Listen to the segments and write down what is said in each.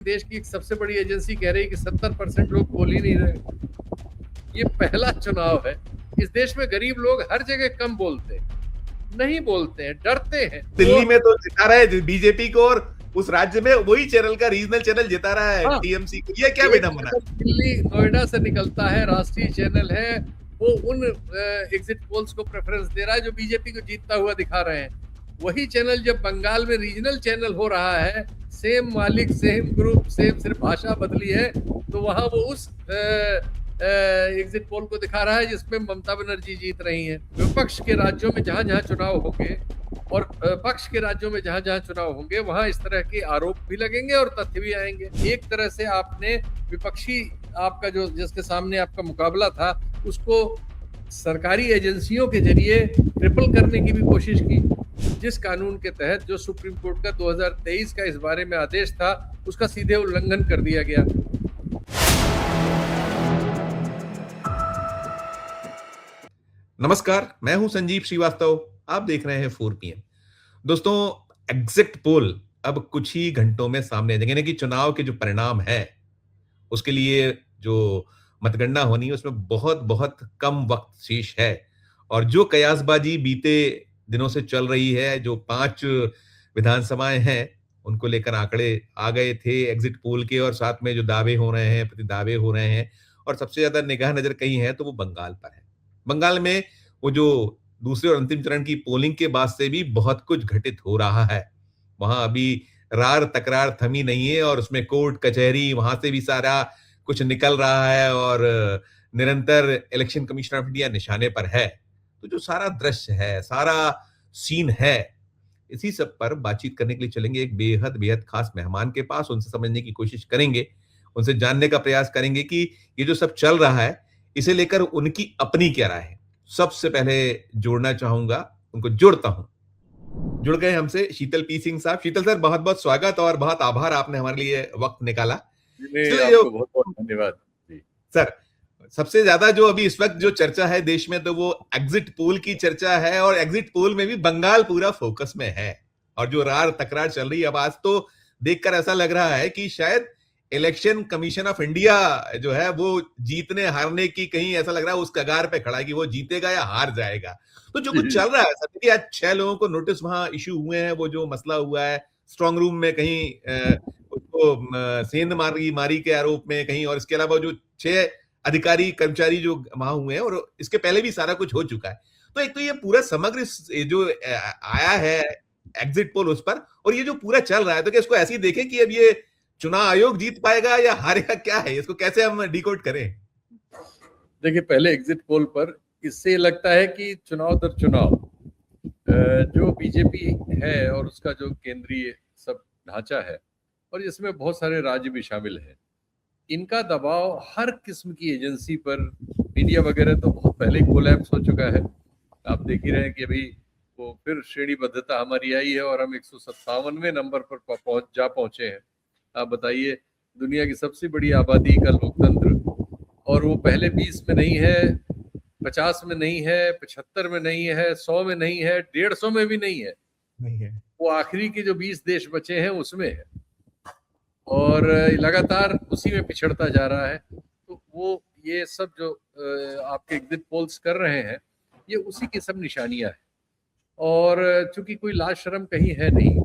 देश की एक सबसे बड़ी एजेंसी कह रही है कि 70% लोग बोल ही नहीं रहे। ये पहला चुनाव है। इस देश में गरीब लोग हर जगह कम बोलते हैं, नहीं बोलते हैं, डरते हैं। दिल्ली में तो जिता रहा है बीजेपी को, और उस राज्य में वही चैनल का रीजनल चैनल जिता रहा है टीएमसी को। ये क्या विडंबना। दिल्ली नोएडा से निकलता है, राष्ट्रीय चैनल है, वो उन एग्जिट पोल्स को प्रेफरेंस दे रहा है जो बीजेपी को जीतता हुआ दिखा रहे हैं। वही चैनल जब बंगाल में रीजनल चैनल हो रहा है, सेम मालिक, सेम ग्रुप, सेम, सिर्फ भाषा बदली है, तो वहां वो उस एग्जिट पोल को दिखा रहा है जिसमें ममता बनर्जी जीत रही हैं। विपक्ष के राज्यों में जहां जहां चुनाव होंगे और पक्ष के राज्यों में जहां जहां चुनाव होंगे वहां इस तरह के आरोप भी लगेंगे और तथ्य भी आएंगे। एक तरह से आपने विपक्षी, आपका जो जिसके सामने आपका मुकाबला था, उसको सरकारी एजेंसियों के जरिए ट्रिपल करने की भी कोशिश की। जिस कानून के तहत जो सुप्रीम कोर्ट का 2023 का इस बारे में आदेश था, उसका सीधे उल्लंघन कर दिया गया। नमस्कार, मैं हूं संजीव श्रीवास्तव। आप देख रहे हैं 4 PM। दोस्तों, एग्जिट पोल अब कुछ ही घंटों में सामने आ जाएंगे, यानी कि चुनाव के जो परिणाम है उसके लिए जो मतगणना होनी है उसमें बहुत बहुत कम वक्त शेष है। और जो कयासबाजी बीते दिनों से चल रही है, जो 5 विधानसभाएं हैं उनको लेकर आंकड़े आ गए थे एग्जिट पोल के, और साथ में जो दावे हो रहे हैं, प्रति दावे हो रहे हैं, और सबसे ज्यादा निगाह नजर कहीं है तो वो बंगाल पर है। बंगाल में वो जो दूसरे और अंतिम चरण की पोलिंग के बाद से भी बहुत कुछ घटित हो रहा है। वहां अभी रार तकरार थमी नहीं है, और उसमें कोर्ट कचहरी वहां से भी सारा कुछ निकल रहा है, और निरंतर इलेक्शन कमीशन ऑफ इंडिया निशाने पर है। तो जो सारा दृश्य है, सारा सीन है, इसी सब पर बातचीत करने के लिए चलेंगे एक बेहद बेहद खास मेहमान के पास। उनसे समझने की कोशिश करेंगे, उनसे जानने का प्रयास करेंगे कि ये जो सब चल रहा है इसे लेकर उनकी अपनी क्या राय है। सबसे पहले जोड़ना चाहूंगा, उनको जोड़ता हूं। जुड़ गए हमसे शीतल पी सिंह साहब। शीतल सर, बहुत बहुत स्वागत और बहुत आभार, आपने हमारे लिए वक्त निकाला। आपको बहुत बहुत धन्यवाद सर। सबसे ज्यादा जो अभी इस वक्त जो चर्चा है देश में, तो वो एग्जिट पोल की चर्चा है, और एग्जिट पोल में भी बंगाल पूरा फोकस में है। और जो रार तकरार चल रही है, अब आज तो देखकर ऐसा लग रहा है कि शायद इलेक्शन कमीशन ऑफ इंडिया जो है वो जीतने हारने की, कहीं ऐसा लग रहा है उस कगार पे खड़ा है कि वो जीतेगा या हार जाएगा। तो जो कुछ चल रहा है सर, कि आज 6 लोगों को नोटिस वहां इशू हुए हैं, वो जो मसला हुआ है स्ट्रांग रूम में, कहीं उसको सेंध मारी के आरोप में कहीं, और इसके अलावा जो 6 अधिकारी कर्मचारी जो वहां हुए हैं, और इसके पहले भी सारा कुछ हो चुका है। तो एक तो ये पूरा समग्र जो आया है एग्जिट पोल उस पर, और ये जो पूरा चल रहा है, तो क्या इसको ऐसे ही देखें कि अब ये चुनाव आयोग जीत पाएगा या हारेगा, क्या है इसको कैसे हम डिकोड करें? देखिए, पहले एग्जिट पोल पर इससे लगता है कि चुनाव दर चुनाव जो बीजेपी है और उसका जो केंद्रीय सब ढांचा है, और इसमें बहुत सारे राज्य भी शामिल हैं, इनका दबाव हर किस्म की एजेंसी पर, मीडिया वगैरह तो बहुत पहले कोलैप्स हो चुका है। आप देख ही रहे हैं कि अभी वो फिर श्रेणीबद्धता हमारी आई है और हम 157वें नंबर पर पहुंचे हैं। आप बताइए, दुनिया की सबसे बड़ी आबादी का लोकतंत्र, और वो पहले 20 में नहीं है, 50 में नहीं है, 75 में नहीं है, 100 में नहीं है, 150 में भी नहीं है, वो आखिरी के जो 20 देश बचे हैं उसमें है, और लगातार उसी में पिछड़ता जा रहा है। तो वो ये सब जो आपके एग्जिट पोल्स कर रहे हैं, ये उसी की सब निशानियां हैं। और चूंकि कोई लाज शर्म कहीं है नहीं,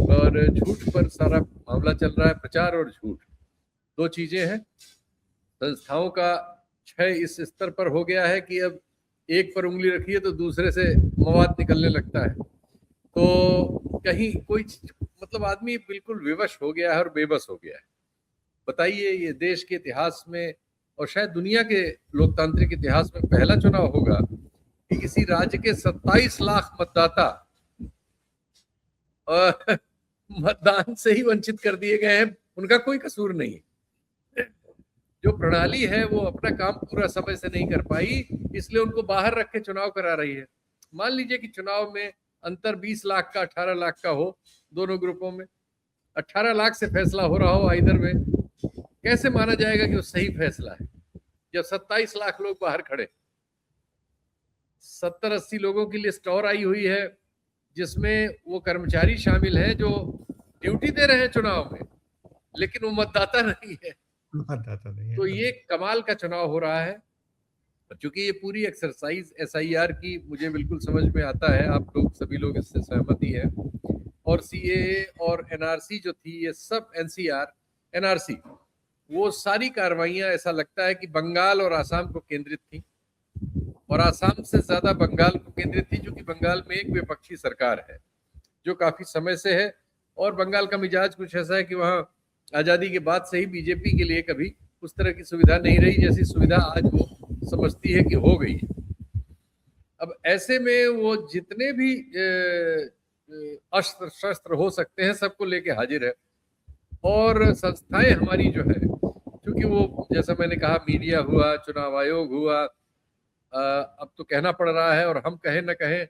और झूठ पर सारा मामला चल रहा है, प्रचार और झूठ, दो चीजें हैं। संस्थाओं का क्षय इस स्तर पर हो गया है कि अब एक पर उंगली रखिए तो दूसरे से मवाद निकलने लगता है। तो कहीं कोई, मतलब आदमी बिल्कुल विवश हो गया है और बेबस हो गया है। बताइए, ये देश के इतिहास में और शायद दुनिया के लोकतांत्रिक इतिहास में पहला चुनाव होगा कि किसी राज्य के 27 लाख मतदाता मतदान से ही वंचित कर दिए गए हैं। उनका कोई कसूर नहीं, जो प्रणाली है वो अपना काम पूरा समय से नहीं कर पाई, इसलिए उनको बाहर रख के चुनाव करा रही है। मान लीजिए कि चुनाव में अंतर 20 लाख का 18 लाख का हो, दोनों ग्रुपों में 18 लाख से फैसला हो रहा हो आइदर में, कैसे माना जाएगा कि वो सही फैसला है जब 27 लाख लोग बाहर खड़े? 70-80 लोगों की लिस्ट और आई हुई है, जिसमें वो कर्मचारी शामिल हैं जो ड्यूटी दे रहे हैं चुनाव में, लेकिन वो मतदाता नहीं है। मतदाता नहीं है, तो ये बिल्कुल। कमाल का चुनाव हो रहा है। चूंकि ये पूरी एक्सरसाइज एसआईआर की मुझे बिल्कुल समझ में आता है, आप लोग सभी लोग इससे सहमत ही हैं। और सीएए और एनआरसी जो थी, ये सब एनसीआर एनआरसी, वो सारी कार्रवाइयां ऐसा लगता है कि बंगाल और आसाम को केंद्रित थी, और आसाम से ज्यादा बंगाल को केंद्रित थी, क्योंकि बंगाल में एक विपक्षी सरकार है जो काफी समय से है। और बंगाल का मिजाज कुछ ऐसा है कि वहां आजादी के बाद से ही बीजेपी के लिए कभी उस तरह की सुविधा नहीं रही जैसी सुविधा आज वो समझती है कि हो गई है। अब ऐसे में वो जितने भी अस्त्र शस्त्र हो सकते हैं सबको लेके हाजिर है। और संस्थाएं हमारी जो है, क्योंकि वो जैसा मैंने कहा, मीडिया हुआ, चुनाव आयोग हुआ, अब तो कहना पड़ रहा है, और हम कहें न कहें,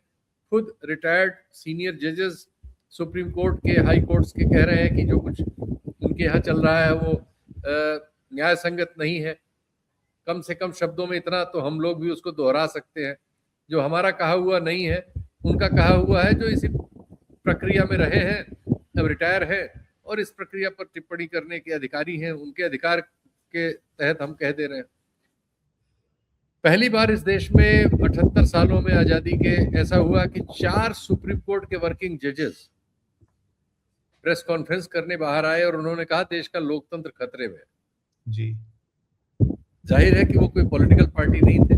खुद रिटायर्ड सीनियर जजेस सुप्रीम कोर्ट के, हाई कोर्ट्स के कह रहे हैं कि जो कुछ उनके यहाँ चल रहा है वो न्याय संगत नहीं है। कम से कम शब्दों में इतना तो हम लोग भी उसको दोहरा सकते हैं, जो हमारा कहा हुआ नहीं है, उनका कहा हुआ है, जो इसी प्रक्रिया में रहे हैं, अब रिटायर है और इस प्रक्रिया पर टिप्पणी करने के अधिकारी हैं, उनके अधिकार के तहत हम कह दे रहे हैं। पहली बार इस देश में 78 सालों में आजादी के ऐसा हुआ कि 4 सुप्रीम कोर्ट के वर्किंग जजेस प्रेस कॉन्फ्रेंस करने बाहर आए और उन्होंने कहा देश का लोकतंत्र खतरे में है। जी। जाहिर है कि वो कोई पॉलिटिकल पार्टी नहीं थे,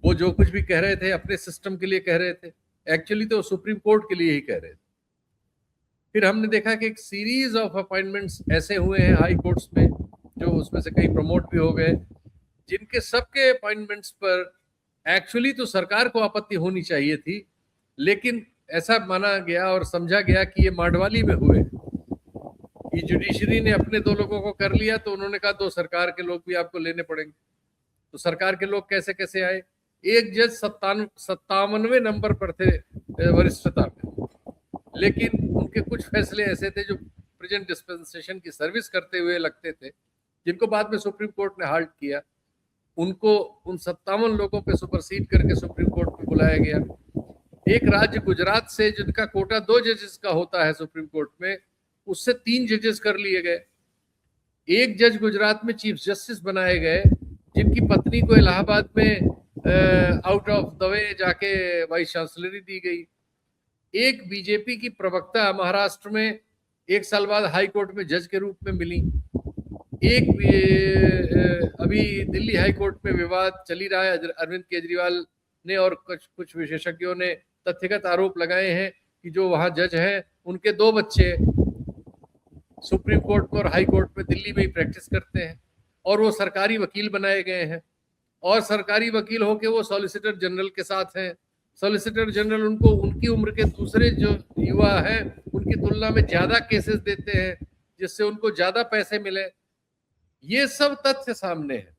वो जो कुछ भी कह रहे थे अपने सिस्टम के लिए कह रहे थे, एक्चुअली तो सुप्रीम कोर्ट के लिए ही कह रहे थे। फिर हमने देखा कि एक सीरीज ऑफ अपॉइंटमेंट्स ऐसे हुए हैं हाई कोर्ट्स में, जो उसमें से कई प्रमोट भी हो गए, जिनके सबके अपॉइंटमेंट्स पर एक्चुअली तो सरकार को आपत्ति होनी चाहिए थी, लेकिन ऐसा माना गया और समझा गया कि ये माडवाली में हुए, ये जुडिशरी ने अपने 2 लोगों को कर लिया, तो उन्होंने कहा 2 सरकार के लोग भी आपको लेने पड़ेंगे। तो सरकार के लोग कैसे कैसे आए? एक जज 57वें नंबर पर थे वरिष्ठता में, लेकिन उनके कुछ फैसले ऐसे थे जो प्रेजेंट डिस्पेंसेशन की सर्विस करते हुए लगते थे, जिनको बाद में सुप्रीम कोर्ट ने हाल्ट किया। उनको उन 57 लोगों पे सुपरसीड करके सुप्रीम कोर्ट में बुलाया गया। एक राज्य गुजरात से, जिनका कोटा 2 जजेस का होता है सुप्रीम कोर्ट में, उससे 3 जजेस कर लिए गए। एक जज गुजरात में चीफ जस्टिस बनाए गए, जिनकी पत्नी को इलाहाबाद में आउट ऑफ द वे जाके वाइस चांसलरी दी गई। एक बीजेपी की प्रवक्ता महाराष्ट्र में 1 साल बाद हाई कोर्ट में जज के रूप में मिली। एक अभी दिल्ली हाई कोर्ट में विवाद चली रहा है, अरविंद केजरीवाल ने और कुछ विशेषज्ञों ने तथ्यगत आरोप लगाए हैं कि जो वहां जज हैं उनके 2 बच्चे सुप्रीम कोर्ट में और हाई कोर्ट में दिल्ली में ही प्रैक्टिस करते हैं, और वो सरकारी वकील बनाए गए हैं, और सरकारी वकील होके वो सॉलिसिटर जनरल के साथ हैं। सॉलिसिटर जनरल उनको उनकी उम्र के दूसरे जो युवा हैं उनकी तुलना में ज्यादा केसेस देते हैं, जिससे उनको ज्यादा पैसे मिले। ये सब तथ्य सामने है।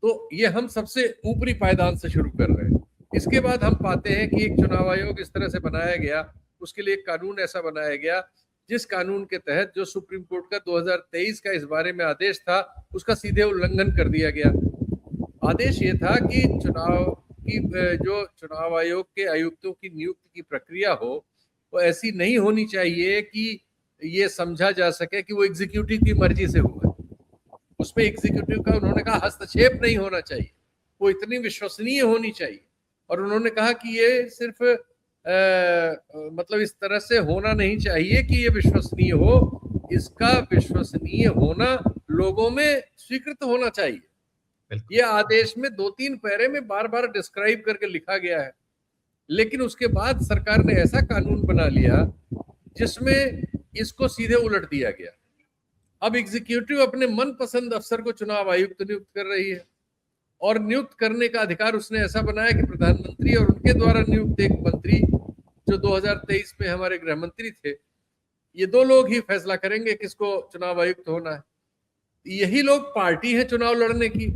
तो ये हम सबसे ऊपरी पायदान से शुरू कर रहे हैं। इसके बाद हम पाते हैं कि एक चुनाव आयोग इस तरह से बनाया गया, उसके लिए एक कानून ऐसा बनाया गया जिस कानून के तहत जो सुप्रीम कोर्ट का 2023 का इस बारे में आदेश था, उसका सीधे उल्लंघन कर दिया गया। आदेश ये था कि जो चुनाव आयोग के आयुक्तों की नियुक्ति की प्रक्रिया हो, वो ऐसी नहीं होनी चाहिए कि ये समझा जा सके कि वो एग्जीक्यूटिव की मर्जी से हुआ। उसमें एग्जीक्यूटिव का उन्होंने कहा हस्तक्षेप नहीं होना चाहिए, वो इतनी विश्वसनीय होनी चाहिए। और उन्होंने कहा कि ये सिर्फ मतलब इस तरह से होना नहीं चाहिए कि ये विश्वसनीय हो, इसका विश्वसनीय होना लोगों में स्वीकृत होना चाहिए। ये आदेश में 2-3 पैरे में बार बार डिस्क्राइब करके लिखा गया है, लेकिन उसके बाद सरकार ने ऐसा कानून बना लिया जिसमें इसको सीधे उलट दिया गया। अब एग्जीक्यूटिव अपने मनपसंद अफसर को चुनाव आयुक्त नियुक्त कर रही है, और नियुक्त करने का अधिकार उसने ऐसा बनाया कि प्रधानमंत्री और उनके द्वारा नियुक्त एक मंत्री, जो 2023 में हमारे गृह मंत्री थे, ये 2 लोग ही फैसला करेंगे किसको चुनाव आयुक्त होना है। यही लोग पार्टी है चुनाव लड़ने की,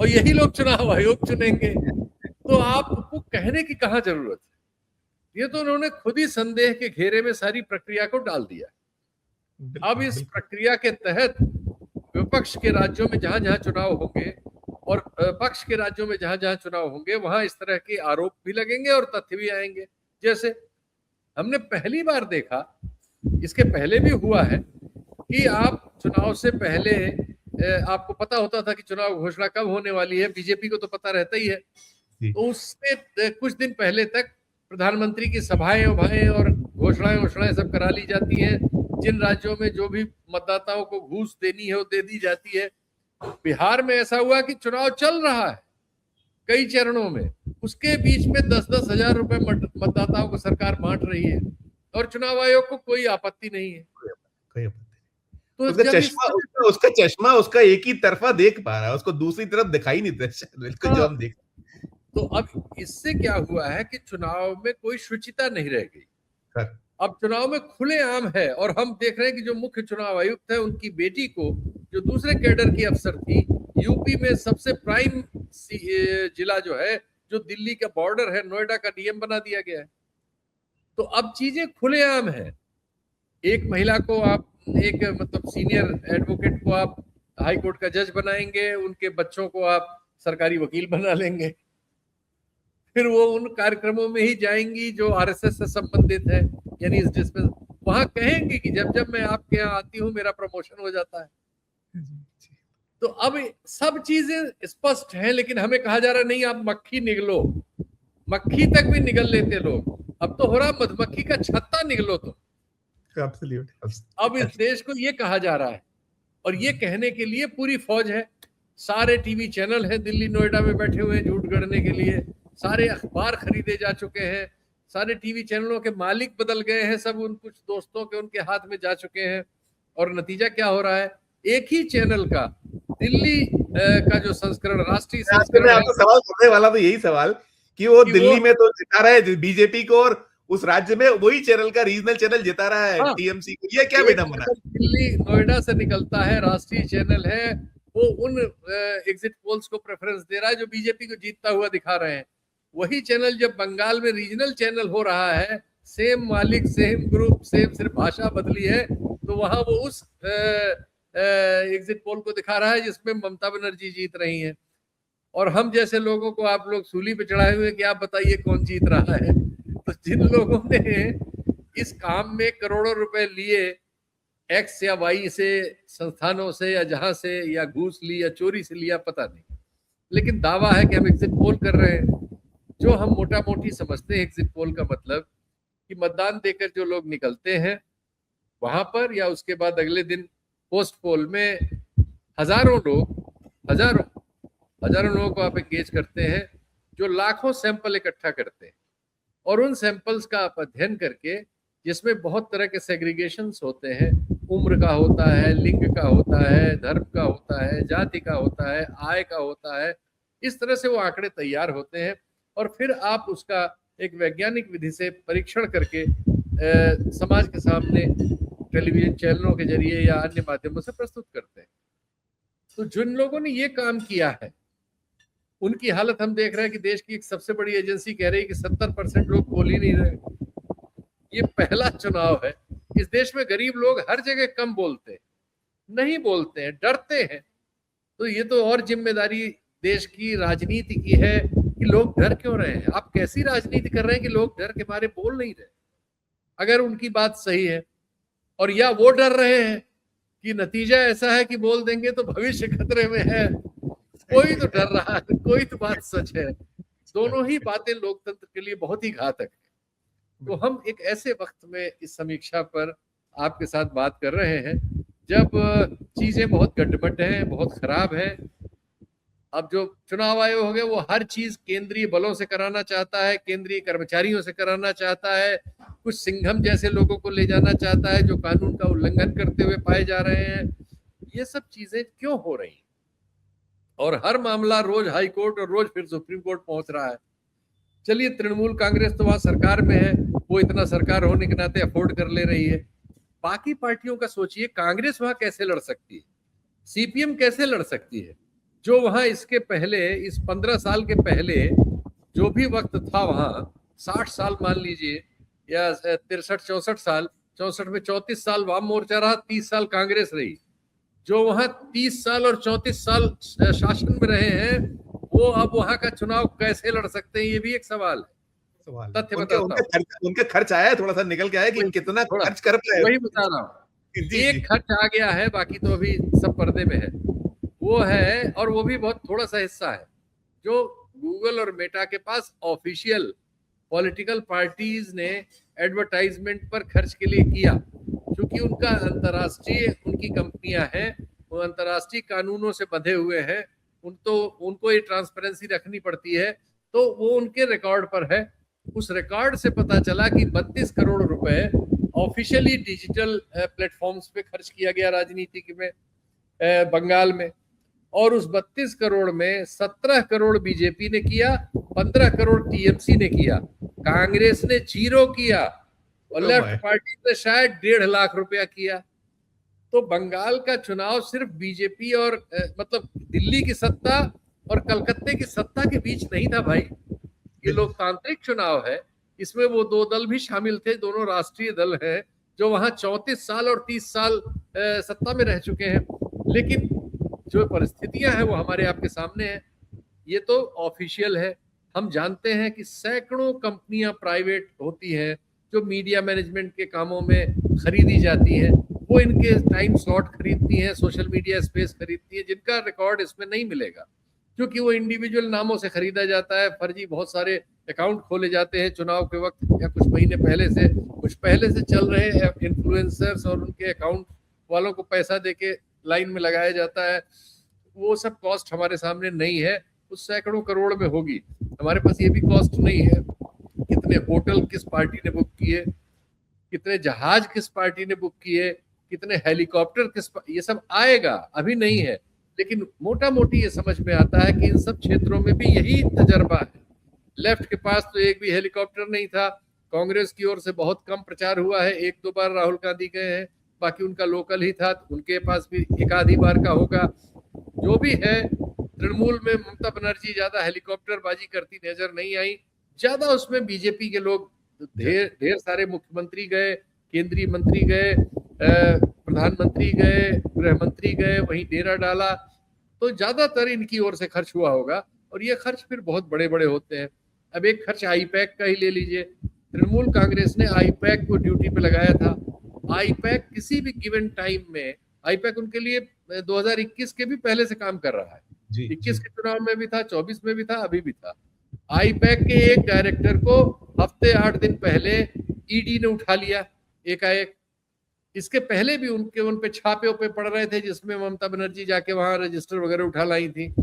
और यही लोग चुनाव आयोग चुनेंगे, तो आपको कहने की कहां जरूरत है। ये तो उन्होंने खुद ही संदेह के घेरे में सारी प्रक्रिया को डाल दिया। अब इस प्रक्रिया के तहत विपक्ष के राज्यों में जहां जहां चुनाव होंगे और पक्ष के राज्यों में जहां जहां चुनाव होंगे, वहां इस तरह के आरोप भी लगेंगे और तथ्य भी आएंगे। जैसे हमने पहली बार देखा, इसके पहले भी हुआ है कि आप चुनाव से पहले आपको पता होता था कि चुनाव घोषणा कब होने वाली है, बीजेपी को तो पता रहता ही है। तो उससे कुछ दिन पहले तक प्रधानमंत्री की सभाएं उभाएं और घोषणाएं सब करा ली जाती हैं। जिन राज्यों में जो भी मतदाताओं को घूस देनी है वो दे दी जाती है। बिहार में ऐसा हुआ कि चुनाव चल रहा है कई चरणों में, उसके बीच में 10-10 हजार रुपए मतदाताओं को सरकार बांट रही है और चुनाव आयोग को कोई आपत्ति नहीं है। तो उसका जब चश्मा उसका चश्मा उसका एक ही तरफा देख पा रहा है, उसको दूसरी तरफ दिखाई नहीं देता बिल्कुल जो हम देख। तो अब इससे क्या हुआ है कि चुनाव में कोई शुचिता नहीं रह गई। अब चुनाव में खुलेआम है और हम देख रहे हैं कि जो मुख्य चुनाव आयुक्त है उनकी बेटी को, जो दूसरे कैडर की अफसर थी, यूपी में सबसे प्राइम जिला जो है, जो दिल्ली का बॉर्डर है, नोएडा का डीएम बना दिया गया है। तो अब चीजें खुलेआम है। एक महिला को आप एक मतलब सीनियर एडवोकेट को आप हाई कोर्ट का जज बनाएंगे, उनके बच्चों को आप सरकारी वकील बना लेंगे, फिर वो उन कार्यक्रमों में ही जाएंगी जो आरएसएस से संबंधित है, यानी जिसमें वहां कहेंगे कि जब जब मैं आपके यहाँ आती हूँ मेरा प्रमोशन हो जाता है। तो अब सब चीजें स्पष्ट हैं, लेकिन हमें कहा जा रहा नहीं आप मक्खी निगलो। मक्खी तक भी निगल लेते लोग, अब तो हो रहा मधुमक्खी का छत्ता निगलो। तो अब इस देश को ये कहा जा रहा है और ये कहने के लिए पूरी फौज है। सारे टीवी चैनल हैं दिल्ली नोएडा में बैठे हुए हैं झूठ गढ़ने के लिए, सारे अखबार खरीदे जा चुके हैं, सारे टीवी चैनलों के मालिक बदल गए हैं, सब उन कुछ दोस्तों के उनके हाथ में जा चुके हैं। और नतीजा क्या हो रहा है, एक ही चैनल का दिल्ली का जो संस्करण, राष्ट्रीय संस्करण, आपको सवाल करने वाला तो यही सवाल कि वो दिल्ली में तो जिता रहा है बीजेपी को और उस राज्य में वही चैनल का रीजनल चैनल जिता रहा है टीएमसी को। ये क्या विडंबना है? दिल्ली नोएडा से निकलता है, राष्ट्रीय चैनल है, वो उन एग्जिट पोल्स को प्रेफरेंस दे रहा है जो बीजेपी को जीतता हुआ दिखा रहे हैं। वही चैनल जब बंगाल में रीजनल चैनल हो रहा है, सेम मालिक, सेम ग्रुप, सेम, सिर्फ भाषा बदली है, तो वहां वो उस एग्जिट पोल को दिखा रहा है जिसमें ममता बनर्जी जीत रही हैं। और हम जैसे लोगों को आप लोग सूली पे चढ़ाए हुए कि आप बताइए कौन जीत रहा है। तो जिन लोगों ने इस काम में करोड़ों रुपए लिए, एक्स या वाई से, संस्थानों से या जहां से, या घूस ली या चोरी से लिया, पता नहीं, लेकिन दावा है कि हम एग्जिट पोल कर रहे हैं। जो हम मोटा मोटी समझते हैं एग्जिट पोल का मतलब कि मतदान देकर जो लोग निकलते हैं वहां पर, या उसके बाद अगले दिन पोस्ट पोल में हजारों लोगों को आप एंगेज करते हैं, जो लाखों सैंपल इकट्ठा करते हैं और उन सैंपल्स का आप अध्ययन करके, जिसमें बहुत तरह के सेग्रीगेशंस होते हैं, उम्र का होता है, लिंग का होता है, धर्म का होता है, जाति का होता है, आय का होता है, इस तरह से वो आंकड़े तैयार होते हैं और फिर आप उसका एक वैज्ञानिक विधि से परीक्षण करके समाज के सामने टेलीविजन चैनलों के जरिए या अन्य माध्यमों से प्रस्तुत करते हैं। तो जिन लोगों ने ये काम किया है उनकी हालत हम देख रहे हैं कि देश की एक सबसे बड़ी एजेंसी कह रही है कि 70% लोग बोल ही नहीं रहे। ये पहला चुनाव है, इस देश में गरीब लोग हर जगह कम बोलते हैं, नहीं बोलते हैं, डरते हैं। तो ये तो और जिम्मेदारी देश की राजनीति की है कि लोग डर क्यों रहे हैं। आप कैसी राजनीति कर रहे हैं कि लोग डर के मारे बोल नहीं रहे, अगर उनकी बात सही है। और या वो डर रहे हैं कि नतीजा ऐसा है कि बोल देंगे तो भविष्य खतरे में है। कोई तो डर रहा है, कोई तो बात सच है। दोनों ही बातें लोकतंत्र के लिए बहुत ही घातक है। तो हम एक ऐसे वक्त में इस समीक्षा पर आपके साथ बात कर रहे हैं जब चीजें बहुत गड्ढमड्ढ हैं, बहुत खराब है। अब जो चुनाव आयोग हो गया वो हर चीज केंद्रीय बलों से कराना चाहता है, केंद्रीय कर्मचारियों से कराना चाहता है, कुछ सिंघम जैसे लोगों को ले जाना चाहता है जो कानून का उल्लंघन करते हुए पाए जा रहे हैं। ये सब चीजें क्यों हो रही, और हर मामला रोज हाई कोर्ट और रोज फिर सुप्रीम कोर्ट पहुंच रहा है। चलिए, तृणमूल कांग्रेस तो वहां सरकार में है, वो इतना सरकार होने के नाते अफोर्ड कर ले रही है। बाकी पार्टियों का सोचिए, कांग्रेस वहां कैसे लड़ सकती है, सीपीएम कैसे लड़ सकती है, जो वहां इसके पहले, इस 15 साल के पहले जो भी वक्त था, वहां 60 साल मान लीजिए, या 63-64 साल, 64 में 34 साल वाम मोर्चा रहा, 30 साल कांग्रेस रही। जो वहां 30 साल और 34 साल शासन में रहे हैं, वो अब वहां का चुनाव कैसे लड़ सकते हैं, ये भी एक सवाल है। तथ्य बताता हूं, उनका खर्च आया, थोड़ा सा निकल के आया कि कितना खर्च कर पाए। वही बता रहा हूं, जी, एक जी। खर्च आ गया है, बाकी तो अभी सब पर्दे में है। वो है, और वो भी बहुत थोड़ा सा हिस्सा है जो गूगल और मेटा के पास ऑफिशियल पॉलिटिकल पार्टीज ने एडवर्टाइजमेंट पर खर्च के लिए किया, क्योंकि उनका अंतर्राष्ट्रीय उनकी कंपनियां हैं, वो अंतर्राष्ट्रीय कानूनों से बंधे हुए हैं, उनको ये ट्रांसपेरेंसी रखनी पड़ती है, तो वो उनके रिकॉर्ड पर है। उस रिकॉर्ड से पता चला कि 32 करोड़ रुपए ऑफिशियली डिजिटल प्लेटफॉर्म्स पे खर्च किया गया राजनीति में, बंगाल में। और उस 32 करोड़ में 17 करोड़ बीजेपी ने किया, 15 करोड़ टीएमसी ने किया, कांग्रेस ने 0 किया, और ओह लेफ्ट माय! पार्टी ने शायद 1.5 लाख रुपया किया। तो बंगाल का चुनाव सिर्फ बीजेपी और मतलब दिल्ली की सत्ता और कलकत्ते की सत्ता के बीच नहीं था भाई। ये लोकतांत्रिक चुनाव है, इसमें वो दो दल भी शामिल थे, दोनों राष्ट्रीय दल हैं जो वहां 34 साल और 30 साल सत्ता में रह चुके हैं। लेकिन जो परिस्थितियां हैं वो हमारे आपके सामने हैं। ये तो ऑफिशियल है। हम जानते हैं कि सैकड़ों कंपनियां प्राइवेट होती हैं जो मीडिया मैनेजमेंट के कामों में खरीदी जाती हैं, वो इनके टाइम स्लॉट खरीदती हैं, सोशल मीडिया स्पेस खरीदती हैं, जिनका रिकॉर्ड इसमें नहीं मिलेगा, क्योंकि वो इंडिविजुअल नामों से खरीदा जाता है। फर्जी बहुत सारे अकाउंट खोले जाते हैं चुनाव के वक्त या कुछ महीने पहले से, कुछ पहले से चल रहे इन्फ्लुएंसर्स और उनके अकाउंट वालों को पैसा देके लाइन में लगाया जाता है। वो सब कॉस्ट हमारे सामने नहीं है, उस सैकड़ों करोड़ में होगी। हमारे पास ये भी कॉस्ट नहीं है, कितने होटल किस पार्टी ने बुक किए, कितने जहाज किस पार्टी ने बुक किए, कितने हेलीकॉप्टर ये सब आएगा, अभी नहीं है। लेकिन मोटा मोटी ये समझ में आता है कि इन सब क्षेत्रों में भी यही तजर्बा है। लेफ्ट के पास तो एक भी हेलीकॉप्टर नहीं था, कांग्रेस की ओर से बहुत कम प्रचार हुआ है, 1-2 बार राहुल गांधी गए हैं, बाकी उनका लोकल ही था, उनके पास भी एक आधी बार का होगा। जो भी है, तृणमूल में ममता बनर्जी ज्यादा हेलीकॉप्टर बाजी करती नजर नहीं आई, ज्यादा उसमें बीजेपी के लोग, ढेर ढेर सारे मुख्यमंत्री गए, केंद्रीय मंत्री गए, प्रधानमंत्री गए, गृह मंत्री गए, वहीं डेरा डाला, तो ज्यादातर इनकी ओर से खर्च हुआ होगा। और ये खर्च फिर बहुत बड़े बड़े होते हैं। अब एक खर्च आईपैक का ही ले लीजिए, तृणमूल कांग्रेस ने आईपैक को ड्यूटी पे लगाया था। आईपैक किसी भी गिवन टाइम में, आईपैक उनके लिए 2021 के भी पहले से काम कर रहा है, 21 के चुनाव में भी था, 24 में भी था, अभी भी था। आईपैक के एक डायरेक्टर को हफ्ते 8 दिन पहले ईडी ने उठा लिया एकाएक। इसके पहले भी उन पे छापे उपे पड़ रहे थे, जिसमें ममता बनर्जी जाके वहां रजिस्टर वगैरह उठा लाई थी।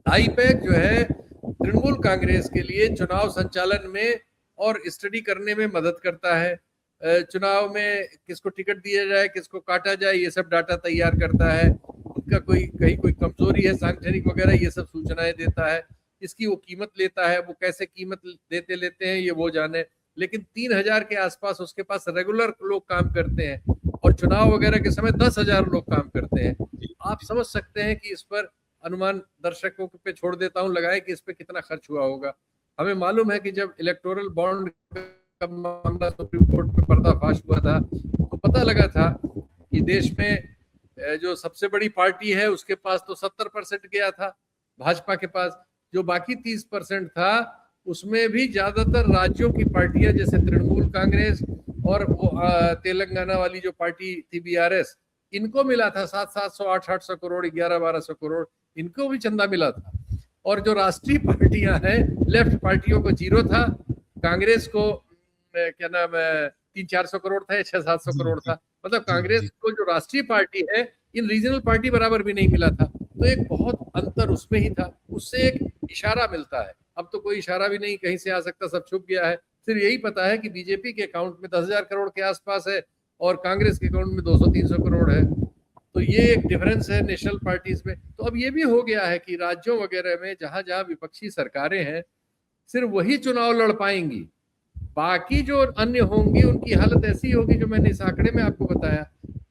आईपैक जो है तृणमूल कांग्रेस के लिए चुनाव संचालन में और स्टडी करने में मदद करता है। चुनाव में किसको टिकट दिया जाए, किसको काटा जाए, ये सब डाटा तैयार करता है। उनका कहीं कोई कमजोरी है सांगठनिक वगैरह, ये सब सूचनाएं देता है। इसकी वो कीमत लेता है, वो कैसे कीमत लेते हैं ये वो जाने। लेकिन 3,000 के आसपास उसके पास रेगुलर लोग काम करते हैं, और चुनाव वगैरह के समय 10,000 लोग काम करते हैं। आप समझ सकते हैं कि इस पर अनुमान दर्शकों पे छोड़ देता हूं, लगाए कि इस पे कितना खर्च हुआ होगा। हमें मालूम है कि जब इलेक्टोरल बॉन्ड का मामला सुप्रीम कोर्ट में पर्दाफाश हुआ था, तो पता लगा था कि देश में जो सबसे बड़ी पार्टी है उसके पास तो 70% गया था, भाजपा के पास जो बाकी 30% था, उसमें भी ज्यादातर राज्यों की पार्टियां, जैसे तृणमूल कांग्रेस और तेलंगाना वाली जो पार्टी थी बीआरएस, इनको मिला था 700-700, 800-800 करोड़, 1100-1200 करोड़, इनको भी चंदा मिला था। और जो राष्ट्रीय पार्टियां हैं, लेफ्ट पार्टियों को 0 था, कांग्रेस को क्या नाम है 300-400 करोड़ था या 600-700 करोड़ था। मतलब कांग्रेस को जो राष्ट्रीय पार्टी है, इन रीजनल पार्टी बराबर भी नहीं मिला था। तो एक बहुत अंतर उसमें ही था, उससे एक इशारा मिलता है। अब तो कोई इशारा भी नहीं कहीं से आ सकता, सब छुप गया है। सिर्फ यही पता है कि बीजेपी के अकाउंट में 10,000 करोड़ के आसपास है और कांग्रेस के अकाउंट में 200-300 करोड़ है। तो ये एक डिफरेंस है नेशनल पार्टीज में। तो अब ये भी हो गया है कि राज्यों वगैरह में जहां जहां विपक्षी सरकारें हैं, सिर्फ वही चुनाव लड़ पाएंगी, बाकी जो अन्य होंगी उनकी हालत ऐसी होगी जो मैंने इस आंकड़े में आपको बताया।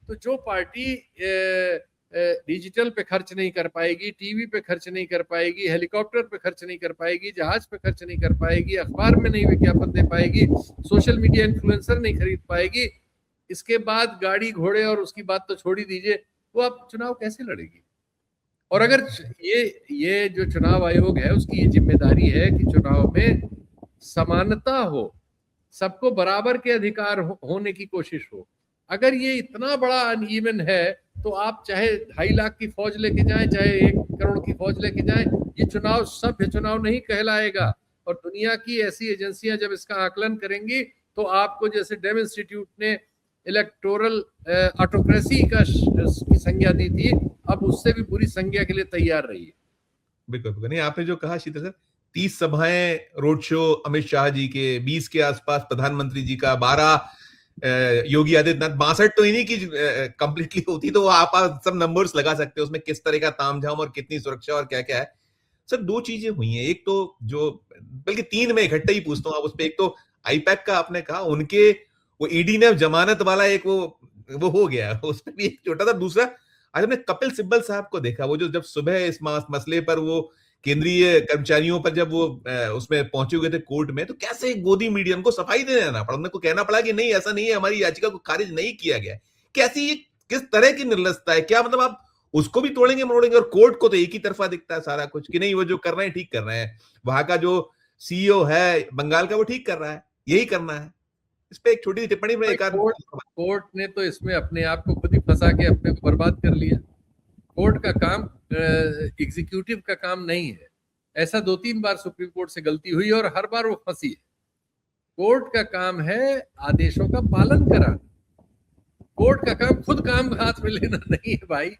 तो जो पार्टी डिजिटल पे खर्च नहीं कर पाएगी, टीवी पे खर्च नहीं कर पाएगी, हेलीकॉप्टर पे खर्च नहीं कर पाएगी, जहाज पे खर्च नहीं कर पाएगी, अखबार में नहीं विज्ञापन दे पाएगी, सोशल मीडिया इन्फ्लुएंसर नहीं खरीद पाएगी, इसके बाद गाड़ी घोड़े और उसकी बात तो छोड़ ही दीजिए, वो आप चुनाव कैसे लड़ेगी। और अगर ये जो चुनाव आयोग है उसकी ये जिम्मेदारी है कि चुनाव में समानता हो, सबको बराबर के अधिकार होने की कोशिश हो। अगर ये इतना बड़ा अनइवन है तो आप चाहे 2.5 लाख की फौज लेके जाएं, चाहे 1 करोड़ की फौज लेके जाएं, ये चुनाव सभ्य चुनाव नहीं कहलाएगा। और दुनिया की ऐसी एजेंसियां जब इसका आकलन करेंगी तो आपको, जैसे डेम इंस्टीट्यूट ने इलेक्टोरल ऑटोक्रेसी की संज्ञा दी थी, अब उससे भी बुरी संज्ञा के लिए तैयार रही है। बिल्कुल बिल्कुल। नहीं, आपने जो कहा शीतल सर, 30 सभाएं रोड शो अमित शाह जी के, 20 के आसपास प्रधानमंत्री जी का, 12 योगी आदित्यनाथ, 62 तो इन्हीं की कंप्लीटली होती, तो आप सब नंबर्स लगा सकते हो उसमें किस तरह का तामझाम और कितनी सुरक्षा और क्या क्या है। सर 2 चीजें हुई हैं, एक तो जो, बल्कि 3 में इकट्ठे ही पूछता हूँ आप उस पर। एक तो आईपैक का आपने कहा, उनके वो ईडी ने जमानत वाला एक वो हो गया, उस पर भी एक छोटा था। दूसरा, आज हमने कपिल सिब्बल साहब को देखा, वो जो जब सुबह इस मसले पर वो केंद्रीय कर्मचारियों पर जब वो उसमें पहुंचे हुए थे कोर्ट में, तो कैसे गोदी मीडिया को सफाई देना पड़ा, उनको कहना पड़ा कि नहीं ऐसा नहीं है, हमारी याचिका को खारिज नहीं किया गया। कैसी ये किस तरह की निर्लजता है? क्या मतलब आप उसको भी तोड़ेंगे मरोड़ेंगे, और कोर्ट को तो एक ही तरफा दिखता है सारा कुछ कि नहीं वो जो कर रहे हैं ठीक कर रहे हैं, वहां का जो सीईओ है बंगाल का वो ठीक कर रहा है, यही करना है। इस पे एक छोटी सी टिप्पणी में एक आध कोर्ट ने तो इसमें अपने आप को खुद ही फंसा के अपने को बर्बाद कर लिया। कोर्ट का काम एग्जीक्यूटिव का काम नहीं है। ऐसा 2-3 बार सुप्रीम कोर्ट से गलती हुई और हर बार वो फंसी है। कोर्ट का काम है आदेशों का पालन कराना। कोर्ट का काम खुद काम हाथ में लेना नहीं है भाई।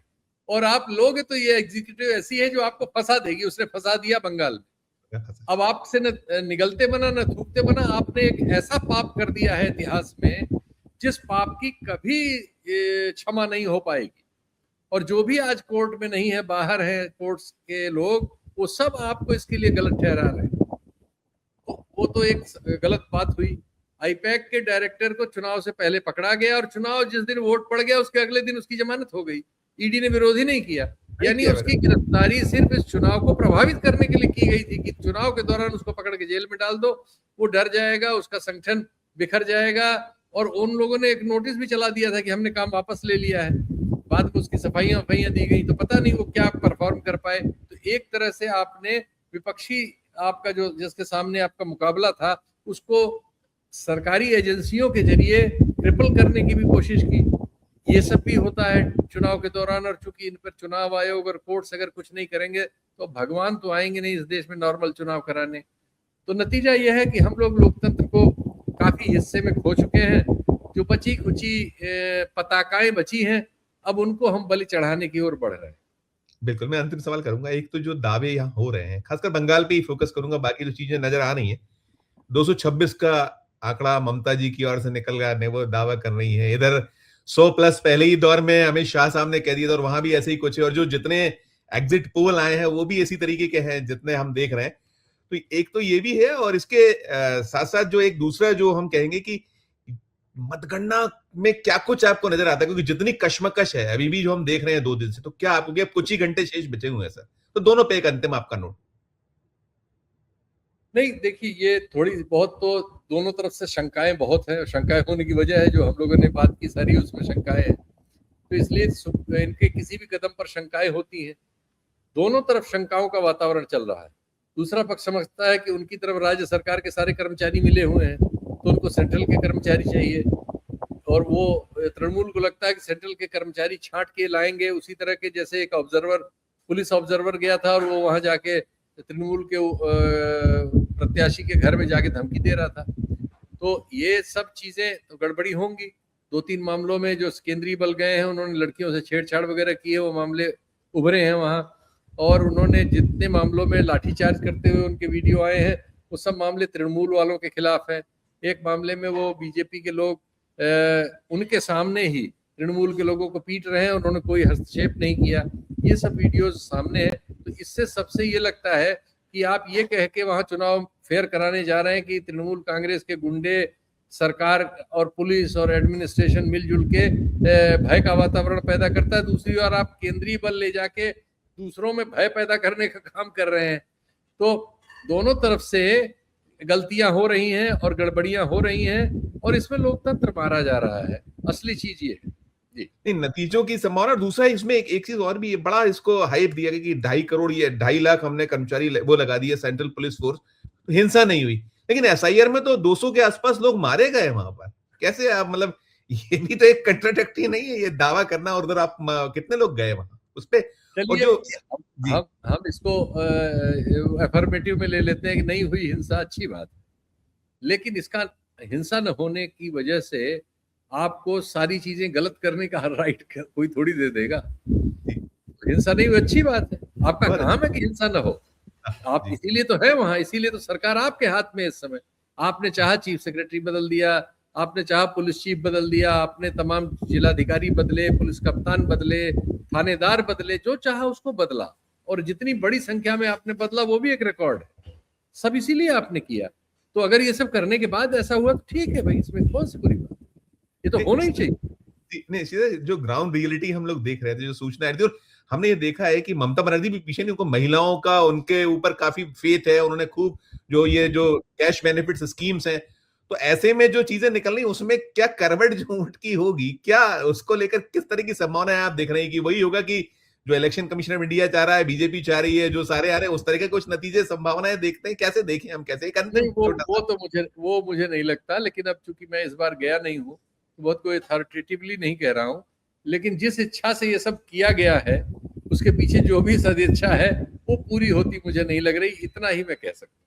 और आप लोग तो ये एग्जीक्यूटिव ऐसी है जो आपको फंसा देगी। उसने फंसा दिया बंगाल में, अब आपसे न निगलते बना न थूकते बना। आपने एक ऐसा पाप कर दिया है इतिहास में जिस पाप की कभी क्षमा नहीं हो पाएगी। और जो भी आज कोर्ट में नहीं है, बाहर है कोर्ट्स के लोग, वो सब आपको इसके लिए गलत ठहरा रहे हैं। वो तो एक गलत बात हुई। आईपैक के डायरेक्टर को चुनाव से पहले पकड़ा गया और चुनाव जिस दिन वोट पड़ गया उसके अगले दिन उसकी जमानत हो गई। ईडी ने विरोध ही नहीं किया। यानी उसकी गिरफ्तारी सिर्फ इस चुनाव को प्रभावित करने के लिए की गई थी कि चुनाव के दौरान उसको पकड़ के जेल में डाल दो, वो डर जाएगा, उसका संगठन बिखर जाएगा। और उन लोगों ने एक नोटिस भी चला दिया था कि हमने काम वापस ले लिया है। बाद में उसकी सफाइयां दी गई, तो पता नहीं वो क्या परफॉर्म कर पाए। तो एक तरह से आपने विपक्षी आपका जो जिसके सामने आपका मुकाबला था उसको सरकारी एजेंसियों के जरिए ट्रिपल करने की भी कोशिश की। ये सब भी होता है चुनाव के दौरान। और चूंकि इन पर चुनाव आयोग और कोर्ट्स अगर कुछ नहीं करेंगे तो भगवान तो आएंगे नहीं इस देश में नॉर्मल चुनाव कराने। तो नतीजा यह है कि हम लोग लोकतंत्र को काफी हिस्से में खो चुके हैं। जो बची कुची पताकाएं बची हैं, अब उनको हम बलि चढ़ाने की ओर बढ़ रहे हैं। बिल्कुल, मैं अंतिम सवाल करूंगा। एक तो जो दावे यहाँ हो रहे हैं, खासकर बंगाल पे ही फोकस करूंगा, बाकी जो चीजें नजर आ रही हैं, 226 का आंकड़ा ममता जी की ओर से निकल रहा है, वो दावा कर रही है। इधर 100 प्लस पहले ही दौर में अमित शाह साहब ने कह दिया था, और वहां भी ऐसे ही कुछ है। और जो जितने एग्जिट पोल आए हैं वो भी इसी तरीके के हैं जितने हम देख रहे हैं। तो एक तो ये भी है, और इसके साथ साथ जो एक दूसरा जो हम कहेंगे कि मतगणना में क्या कुछ आपको नजर आता है, क्योंकि जितनी कश्मकश है अभी भी जो हम देख रहे हैं 2 दिन से, तो क्या आपको, अब कुछ ही घंटे शेष बचे हुए हैं सर, तो दोनों पे एक अंतिम आपका नोट। नहीं, देखिए ये थोड़ी बहुत तो दोनों तरफ से शंकाएं बहुत हैं। शंकाएं होने की वजह है जो हम लोगों ने बात की सारी उसमें शंकाएं हैं, तो इसलिए इनके किसी भी कदम पर शंकाएं होती हैं। दोनों तरफ शंकाओं का वातावरण चल रहा है। दूसरा पक्ष समझता है कि उनकी तरफ राज्य सरकार के सारे कर्मचारी मिले हुए हैं तो उनको सेंट्रल के कर्मचारी चाहिए। और वो तृणमूल को लगता है कि सेंट्रल के कर्मचारी छांट के लाएंगे, उसी तरह के जैसे एक ऑब्जर्वर, पुलिस ऑब्जर्वर गया था और वो वहां जाके तृणमूल के प्रत्याशी के घर में जाके धमकी दे रहा था। तो ये सब चीजें तो गड़बड़ी होंगी। 2-3 मामलों में जो केंद्रीय बल गए हैं उन्होंने लड़कियों से छेड़छाड़ वगैरह की है, वो मामले उभरे हैं वहां। और उन्होंने जितने मामलों में लाठीचार्ज करते हुए उनके वीडियो आए हैं वो सब मामले तृणमूल वालों के खिलाफ हैं। एक मामले में वो बीजेपी के लोग उनके सामने ही तृणमूल के लोगों को पीट रहे हैं, उन्होंने कोई हस्तक्षेप नहीं किया। ये सब वीडियोज सामने है। तो इससे सबसे ये लगता है कि आप ये कह के वहां चुनाव फेयर कराने जा रहे हैं कि तृणमूल कांग्रेस के गुंडे सरकार और पुलिस और एडमिनिस्ट्रेशन मिलजुल के भय का वातावरण पैदा करता है। दूसरी ओर आप केंद्रीय बल ले जाके दूसरों में भय पैदा करने का काम कर रहे हैं। तो दोनों तरफ से गलतियां हो रही हैं और गड़बड़ियां हो रही हैं और इसमें लोकतंत्र मारा जा रहा है। असली चीज ये है जी। नहीं, नतीजों की संभावना। दूसरा इसमें एक चीज और भी है, बड़ा इसको हाइप दिया गया कि 2.5 करोड़ या 2.5 लाख हमने कर्मचारी वो लगा दिए सेंट्रल पुलिस फोर्स, तो हिंसा नहीं हुई। लेकिन एसआईआर में तो 200 के आसपास लोग मारे गए वहां पर। कैसे आप, मतलब ये भी तो एक कंट्राडिक्टी नहीं है, ये दावा करना, और उधर आप कितने लोग गए वहां उस पे। और चलिए जो जी हम इसको अफर्मेटिव में ले लेते हैं कि नहीं हुई हिंसा, अच्छी बात, लेकिन इसका हिंसा न होने की वजह से आपको सारी चीजें गलत करने का राइट कोई थोड़ी दे देगा। जी हिंसा नहीं हुई, अच्छी बात है, आपका बहुत काम है कि हिंसा न हो। अच्छा। आप जी इसीलिए तो है वहां, इसीलिए तो सरकार आपके हाथ में है इस समय। आपने चाहा चीफ सेक्रेटरी बदल दिया, आपने चाहा पुलिस चीफ बदल दिया, आपने तमाम जिलाधिकारी बदले, पुलिस कप्तान बदले, थानेदार बदले, जो चाहा उसको बदला, और जितनी बड़ी संख्या में आपने बदला वो भी एक रिकॉर्ड है। सब इसीलिए आपने किया। तो अगर ये सब करने के बाद ऐसा हुआ तो ठीक है भाई, इसमें कौन सी बुरी बात, ये तो होना ही चाहिए। नहीं, सीधे जो ग्राउंड रियलिटी हम लोग देख रहे थे, जो सूचना आ रही थी, और हमने ये देखा है कि ममता बनर्जी भी पीछे नहीं, उनको महिलाओं का, उनके ऊपर काफी फेथ है, उन्होंने खूब जो ये जो कैश बेनिफिट्स स्कीम्स हैं, तो ऐसे में जो चीजें निकल रही उसमें क्या करवट जो ऊंट की होगी, क्या उसको लेकर किस तरह की संभावना है, आप देख रहे हैं कि वही होगा कि जो इलेक्शन कमीशन ऑफ इंडिया चाह रहा है, बीजेपी चाह रही है, जो सारे आ रहे हैं, उस तरह के कुछ नतीजे संभावनाएं देखते हैं, कैसे देखें हम, कैसे एक अंतिम नहीं, वो छोटा वो सा। तो मुझे नहीं लगता, लेकिन अब चूंकि मैं इस बार गया नहीं हूँ तो बहुत कोई अथॉरिटेटिवली नहीं कह रहा हूँ, लेकिन जिस इच्छा से ये सब किया गया है उसके पीछे जो भी सदिच्छा है वो पूरी होती मुझे नहीं लग रही, इतना ही मैं कह सकता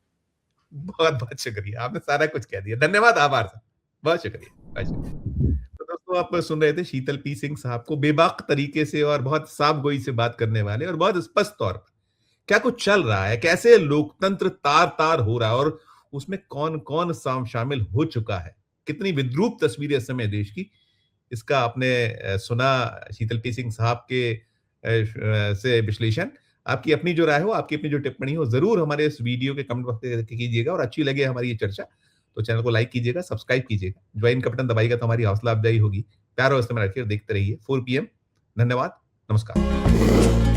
बहुत बहुत शुक्रिया, आपने सारा कुछ कह दिया, धन्यवाद, आभार सर, बहुत शुक्रिया, बहुत शुक्रिया। तो दोस्तों, आप सुन रहे थे शीतल पी सिंह साहब को, बेबाक तरीके से और बहुत साफ गोई से बात करने वाले, और बहुत स्पष्ट तौर पर क्या कुछ चल रहा है, कैसे लोकतंत्र तार तार हो रहा है, और उसमें कौन कौन शामिल हो चुका है, कितनी विद्रूप तस्वीर है इस समय देश की, इसका आपने सुना शीतल पी सिंह साहब के से विश्लेषण। आपकी अपनी जो राय हो, आपकी अपनी जो टिप्पणी हो, जरूर हमारे इस वीडियो के कमेंट बॉक्स में कीजिएगा, और अच्छी लगे हमारी ये चर्चा तो चैनल को लाइक कीजिएगा, सब्सक्राइब कीजिएगा, ज्वाइन का बटन दबाइएगा तो हमारी हौसला अफजाई होगी। प्यार और इस्तेमाल रखिए, देखते रहिए 4 PM। धन्यवाद, नमस्कार।